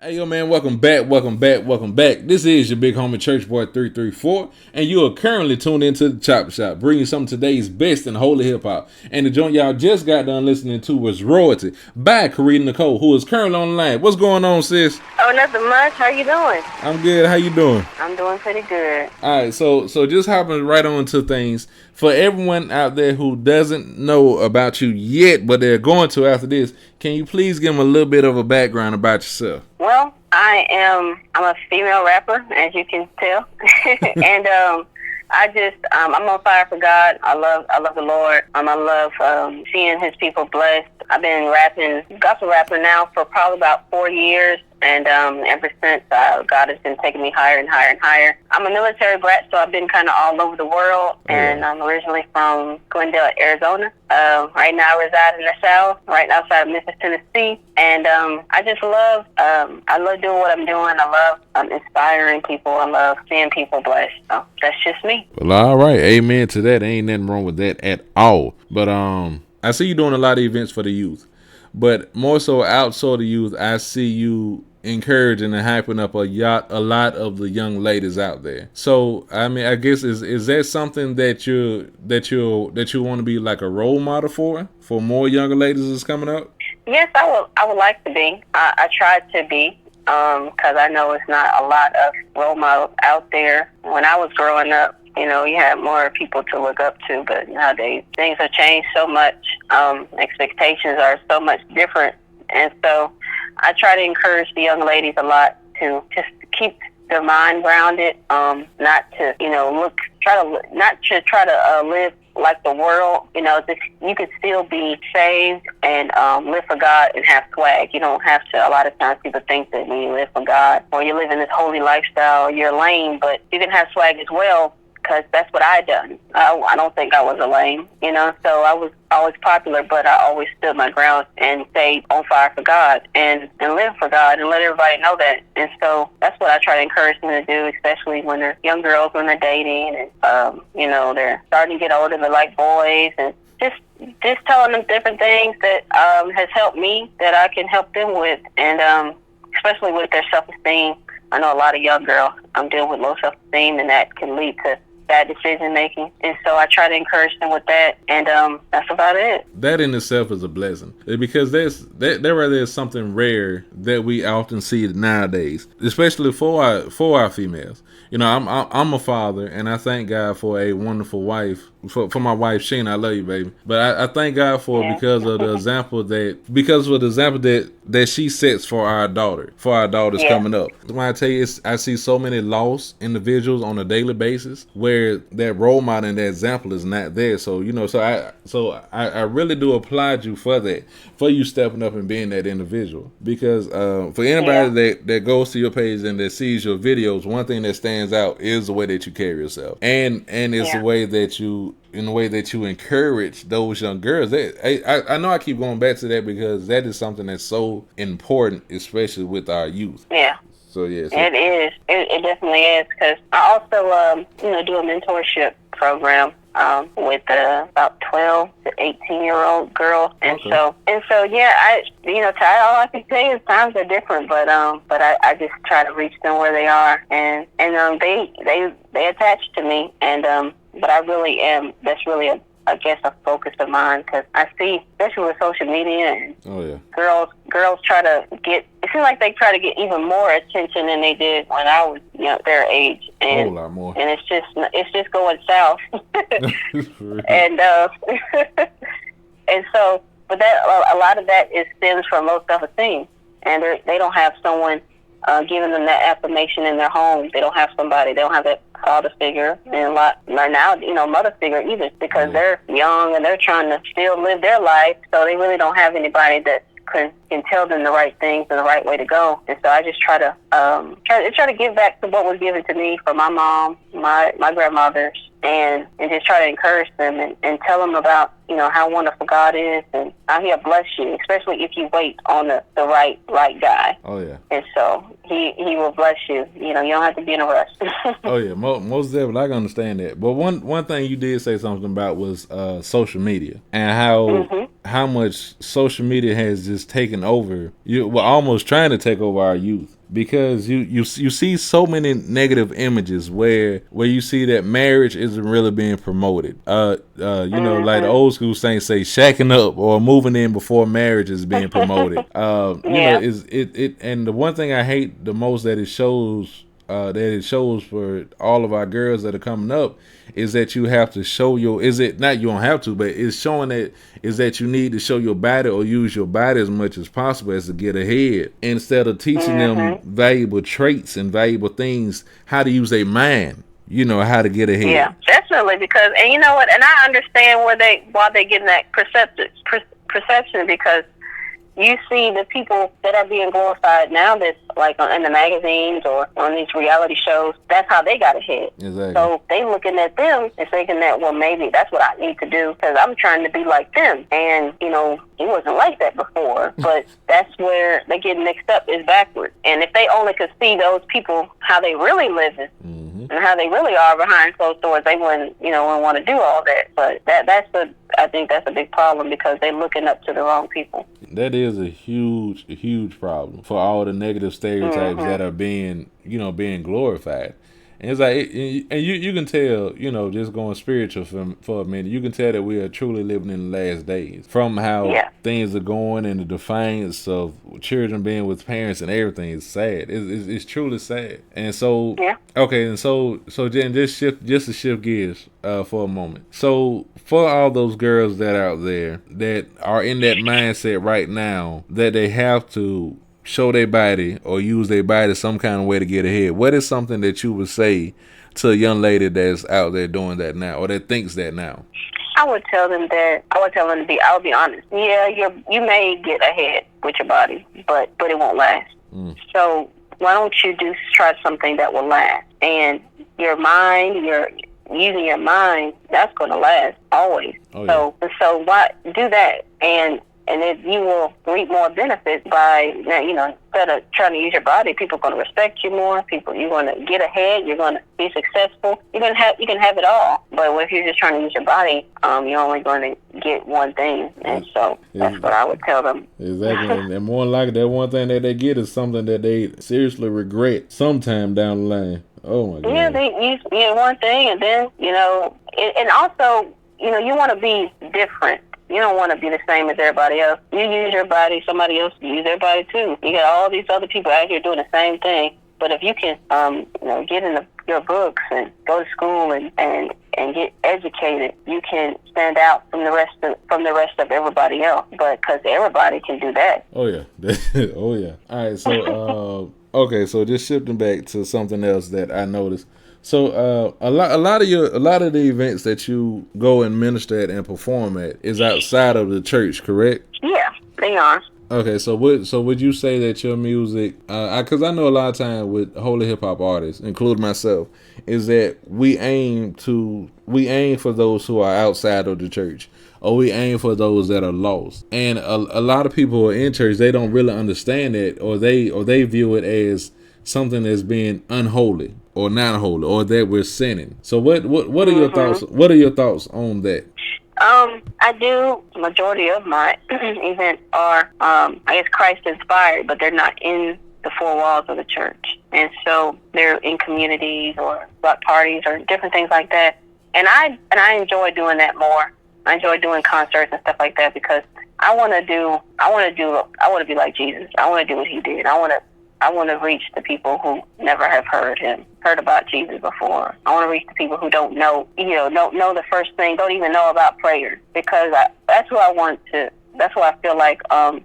Hey yo man, welcome back. This is your big homie Church Boy 334, and you are currently tuned into the Chop Shop, bringing some of today's best in holy hip hop. And the joint y'all just got done listening to was Royalty by Carita Nicole, who is currently on the line. What's going on, sis? Oh, nothing much. How you doing? I'm good. How you doing? I'm doing pretty good. All right, so just hopping right on to things for everyone out there who doesn't know about you yet, but they're going to after this. Can you please give them a little bit of a background about yourself? Well, I'm a female rapper, as you can tell, and I'm on fire for God. I love the Lord. I love seeing His people blessed. I've been gospel rapping now for probably about 4 years. And ever since, God has been taking me higher and higher and higher. I'm a military brat, so I've been kind of all over the world. And I'm originally from Glendale, Arizona. Right now I reside in the South, right outside of Memphis, Tennessee. And I just love doing what I'm doing. I love inspiring people. I love seeing people blessed. So that's just me. Well, all right. Amen to that. Ain't nothing wrong with that at all. But I see you doing a lot of events for the youth. But more so outside of the youth, I see you encouraging and hyping up a lot of the young ladies out there. So I mean, I guess is that something that you want to be like a role model for more younger ladies that's coming up? Yes, I would like to be. I try to be, because I know it's not a lot of role models out there. When I was growing up, you had more people to look up to, but nowadays things have changed so much. Expectations are so much different, and so I try to encourage the young ladies a lot to just keep their mind grounded, not to live like the world. You could still be saved and live for God and have swag. You don't have to. A lot of times people think that when you live for God or you live in this holy lifestyle, you're lame, but you can have swag as well. Because that's what I done. I don't think I was a lame, so I was always popular, but I always stood my ground and stayed on fire for God and live for God and let everybody know that. And so that's what I try to encourage them to do, especially when they're young girls, when they're dating and, they're starting to get older, they like boys, and just telling them different things that has helped me that I can help them with, and especially with their self-esteem. I know a lot of young girls deal with low self-esteem, and that can lead to bad decision making, and so I try to encourage them with that, and that's about it. That in itself is a blessing, because there is something rare that we often see nowadays, especially for our females. I'm a father, and I thank God for a wonderful wife. For my wife Sheena, I love you, baby. But I thank God for her because of the example that she sets for our daughters coming up. When I tell you, I see so many lost individuals on a daily basis where that role model and that example is not there. So I really do applaud you for that, for you stepping up and being that individual. Because for anybody that goes to your page and that sees your videos, one thing that stands out is the way that you carry yourself, and it's the way that you encourage those young girls. I know I keep going back to that because that is something that's so important, especially with our youth. Yeah. So it is. It definitely is, because I also do a mentorship program with about 12 to 18-year-old girls, and so I all I can say is times are different, but I just try to reach them where they are, and they attach to me, and but I really am. That's really I guess a focus of mine, because I see, especially with social media, and girls try to get. It seems like they try to get even more attention than they did when I was their age, and a whole lot more. And it's just going south, and and so, but that a lot of that stems from low self-esteem, and they don't have someone giving them that affirmation in their home. They don't have somebody. They don't have that father figure, and a lot right now, mother figure either, because they're young and they're trying to still live their life. So they really don't have anybody that can tell them the right things and the right way to go. And so I just try to give back to what was given to me from my mom, my grandmothers, and just try to encourage them and tell them about how wonderful God is and how He'll bless you, especially if you wait on the right guy. Oh yeah. And so He will bless you. You don't have to be in a rush. Oh yeah, most definitely, I can understand that. But one thing you did say something about was social media, and how how much social media has just taken over. We're almost trying to take over our youth, because you see so many negative images where you see that marriage isn't really being promoted. Like the old school saints say, shacking up or moving in before marriage is being promoted. Yeah. Is it and the one thing I hate the most that it shows for all of our girls that are coming up is that you have to show your, is it not, you don't have to, but it's showing that is that you need to show your body or use your body as much as possible as to get ahead, instead of teaching them valuable traits and valuable things, how to use their mind, how to get ahead. Yeah, definitely. Because, and you know what, and I understand why they getting that perception, because you see the people that are being glorified now, that's like in the magazines or on these reality shows, that's how they got ahead. Exactly. So they looking at them and thinking that, well, maybe that's what I need to do because I'm trying to be like them. And, it wasn't like that before. But that's where they get mixed up, is backwards. And if they only could see those people, how they really living, and how they really are behind closed doors, they wouldn't want to do all that. But I think that's a big problem, because they're looking up to the wrong people. That is a huge problem for all the negative stereotypes that are being glorified. And it's like, and you can tell, just going spiritual for a minute, you can tell that we are truly living in the last days from how things are going, and the defiance of children being with parents and everything is sad. It's truly sad. And so, okay, and so then just to shift gears for a moment. So for all those girls that are out there that are in that mindset right now that they have to show their body or use their body some kind of way to get ahead, what is something that you would say to a young lady that's out there doing that now, or that thinks that now? I would tell them to be honest. Yeah, you may get ahead with your body, but it won't last. So why don't you try something that will last? And your mind, using your mind, that's going to last always. Oh, yeah. So why do that? And if you will reap more benefits by, instead of trying to use your body, people are going to respect you more. You're going to get ahead. You're going to be successful. You can have it all. But if you're just trying to use your body, you're only going to get one thing. And so that's what I would tell them. Exactly. And more likely, that one thing that they get is something that they seriously regret sometime down the line. Oh my God. Yeah, they use one thing, and then and also you want to be different. You don't want to be the same as everybody else. You use your body, somebody else use their body too. You got all these other people out here doing the same thing. But if you can, get in your books and go to school and get educated, you can stand out from the rest of everybody else. But because everybody can do that. Oh yeah, oh yeah. All right, so okay, so just shifting back to something else that I noticed. So a lot of the events that you go and minister at and perform at is outside of the church, correct? Yeah, they are. Okay, so would you say that your music, because I know a lot of time with holy hip hop artists, including myself, is that we aim for those who are outside of the church, or we aim for those that are lost. And a lot of people who are in church, they don't really understand it, or they view it as something that's being unholy or not holy, or that we're sinning. So what are your thoughts? What are your thoughts on that? I do. Majority of my events are, I guess, Christ inspired, but they're not in the four walls of the church, and so they're in communities or block parties or different things like that. And I enjoy doing that more. I enjoy doing concerts and stuff like that, because I want to be like Jesus. I want to do what he did. I want to reach the people who never have heard about Jesus before. I want to reach the people who don't know the first thing, don't even know about prayer, because that's who I want to. That's who I feel like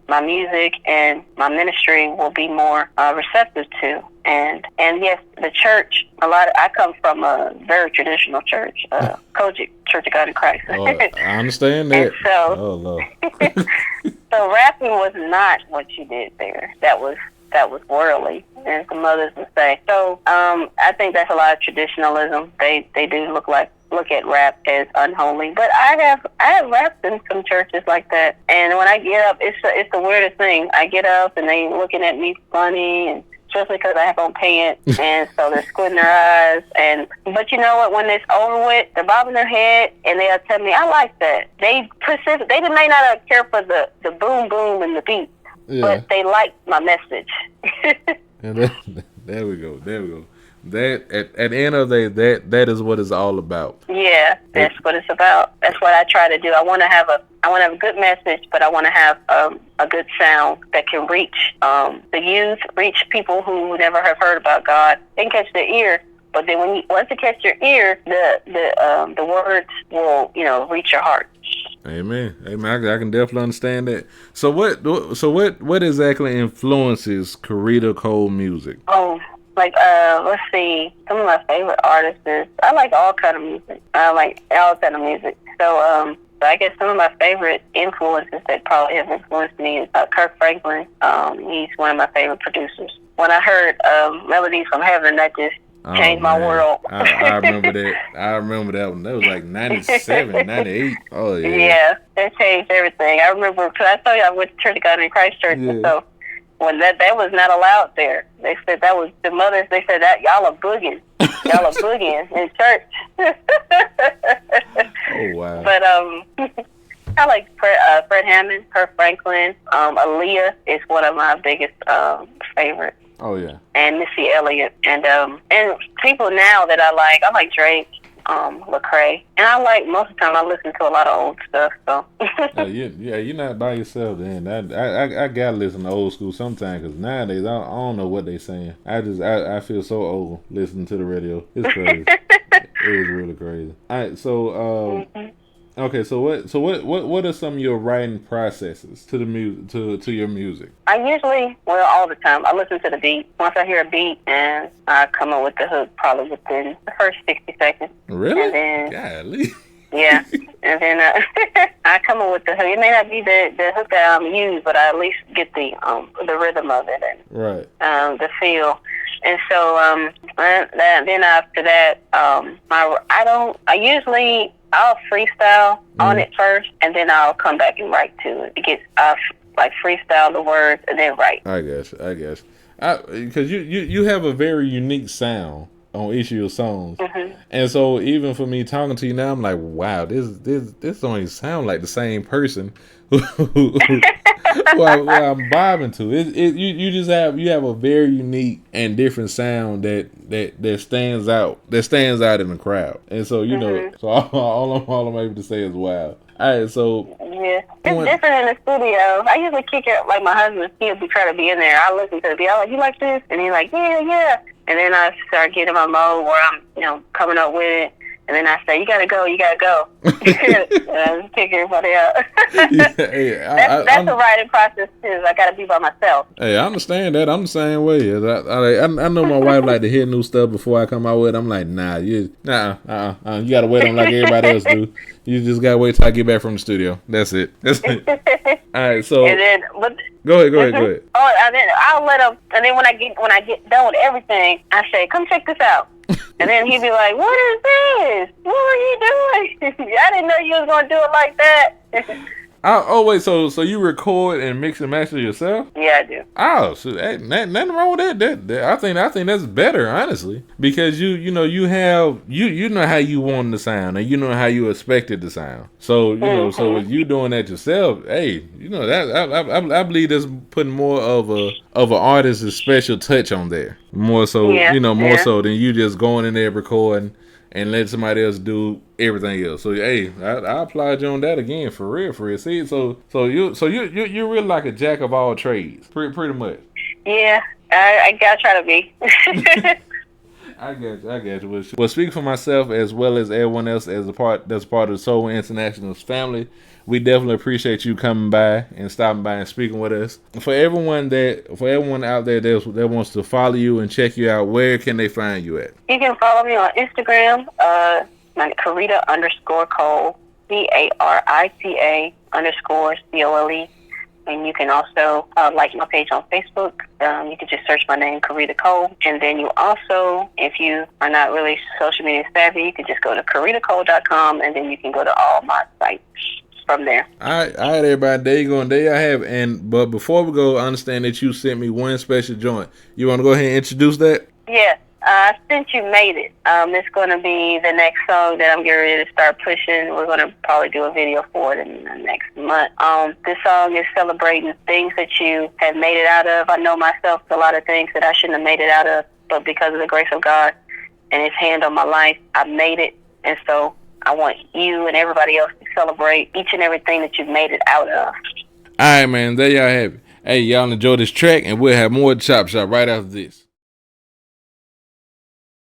my music and my ministry will be more receptive to. And yes, the church. I come from a very traditional church, Kojic Church of God in Christ. Oh, I understand that. And so, oh Lord. So rapping was not what you did there. That was worldly, as the mothers would say. So I think that's a lot of traditionalism. They do look at rap as unholy. But I have rapped in some churches like that, and when I get up, it's the weirdest thing. I get up and they looking at me funny and especially because I have on pants, and so they're squinting their eyes. But you know what? When it's over with, they're bobbing their head, and they'll tell me, "I like that." They may not care for the boom boom and the beat, but they like my message. And there we go. That at the end of the day, that is what it's all about. Yeah, that's what it's about. That's what I try to do. I want to have a good message, but I want to have a good sound that can reach the youth, reach people who never have heard about God. They can catch their ear, but then once it catch your ear, the words will reach your heart. Amen. I can definitely understand that. So what exactly influences Carita Cole music? Oh, let's see. Some of my favorite artists I like all kind of music. I like all kind of music. So I guess some of my favorite influences that probably have influenced me is Kirk Franklin. He's one of my favorite producers. When I heard Melodies from Heaven, that just changed my world. I remember that. I remember that one. That was like 97, 98. Oh, yeah. Yeah, that changed everything. I remember, because I told you I went to Church of God in Christ Church, and so when that was not allowed there. They said that was the mothers. They said that y'all are boogieing. Y'all are boogieing in church. Oh, wow. But I like Fred Hammond, Kirk Franklin. Aaliyah is one of my biggest favorites. Oh, yeah. And Missy Elliott. And people now that I like Drake, Lecrae. And I like, most of the time I listen to a lot of old stuff, so. Yeah, you're not by yourself then. I gotta listen to old school sometimes, because nowadays I don't know what they saying. I feel so old listening to the radio. It's crazy. It is really crazy. All right, so okay, so what are some of your writing processes to the music to your music? I usually, all the time, I listen to the beat. Once I hear a beat, and I come up with the hook probably within the first 60 seconds. Really? And then, golly. Yeah, and then I come up with the hook. It may not be the hook that I'm using, but I at least get the rhythm of it and the feel. And so then after that, I'll freestyle on it first, and then I'll come back and write to it. I freestyle the words and then write. I guess. Because you have a very unique sound on each of your songs, and so even for me talking to you now, I'm like, wow, this don't even sound like the same person who I'm vibing to. You have a very unique and different sound that stands out in the crowd, and so so all I'm able to say is wow. All right, so yeah, it's different in the studio. I usually kick it like my husband. He'll be trying to be in there. I listen to the beat. I'm like, you like this? And he's like, yeah. And then I start getting my mode where I'm, coming up with it. And then I say, you gotta go. And I just kick everybody out. That's a writing process too. I gotta be by myself. Hey, I understand that. I'm the same way. I know my wife like to hear new stuff before I come out with it. I'm like, you gotta wait on like everybody else do. You just gotta wait till I get back from the studio. That's it. All right, so and then go ahead. Oh, and then I'll let him. And then when I get done with everything, I say, come check this out. And then he'd be like, what is this? What are you doing? I didn't know you was going to do it like that. Wait, so you record and mix and master yourself? Yeah, I do. Oh, so nothing wrong with that. I think that's better, honestly, because you know how you want the sound, and you know how you expected the sound. So so with you doing that yourself, hey, that I believe that's putting more of an artist's special touch on there, more so more so than you just going in there recording and let somebody else do everything else. So hey, I applaud you on that again, for real. See, so you're really like a jack of all trades, pretty much. Yeah, I gotta try to be. I got you. Well, speaking for myself as well as everyone else that's part of the Soul International's family, we definitely appreciate you coming by and stopping by and speaking with us. For everyone out there that wants to follow you and check you out, where can they find you at? You can follow me on Instagram, Carita_Cole, CARITA_COLE. And you can also like my page on Facebook. You can just search my name, Carita Cole. And then you also, if you are not really social media savvy, you can just go to CaritaCole.com, and then you can go to all my sites. from there. All right, everybody. There you go, and there you have. But before we go, I understand that you sent me one special joint. You want to go ahead and introduce that? Yeah. Since you made it, it's going to be the next song that I'm getting ready to start pushing. We're going to probably do a video for it in the next month. This song is celebrating things that you have made it out of. I know myself, a lot of things that I shouldn't have made it out of, but because of the grace of God and His hand on my life, I made it. And so I want you and everybody else to celebrate each and everything that you've made it out of. All right, man. There y'all have it. Hey, y'all enjoy this track, and we'll have more Chop Shop right after this.